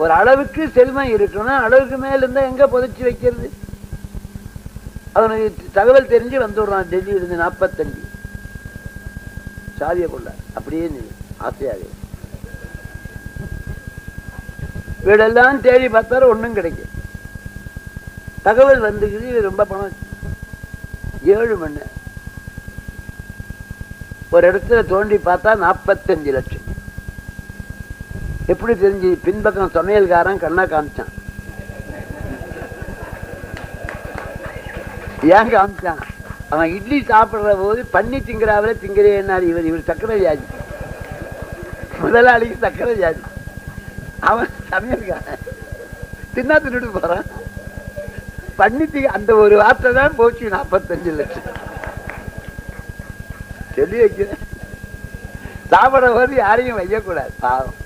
ஒரு அளவுக்கு செல்வம் இருக்கணும், அளவுக்கு மேல இருந்தா எங்க புதைச்சி வைக்கிறது? அவனுக்கு தகவல் தெரிஞ்சு வந்துடுறான் டெல்லியில இருந்து 45 சாதிய கொள்ள அப்படியே ஆசையாக வீடெல்லாம் தேடி பார்த்தாலும் ஒண்ணும் கிடைக்கும். தகவல் வந்துக்குது, ரொம்ப பணம். 7 மணி ஒரு இடத்துல தோண்டி பார்த்தா 45 லட்சம். எப்படி தெரிஞ்சு? பின்பக்கம் சமையல்காரன் கண்ணா காமிச்சான். ஏன் காமிச்சான்? அவன் இட்லி சாப்பிடுற போது பண்ணி திங்கிறாவில திங்கிறேன்னாரு. இவர் சக்கரை வியாதி, முதலாளிக்கு சக்கரை வியாதி. அவன் சமையல்காரன் தின்னா தின்னுட்டு போறான். பண்ணி அந்த ஒரு வார்த்தை தான் போச்சு 45 லட்சம். சொல்லி வைக்கிறேன், சாப்பிட போது யாரையும் வையக்கூடாது பாவம்.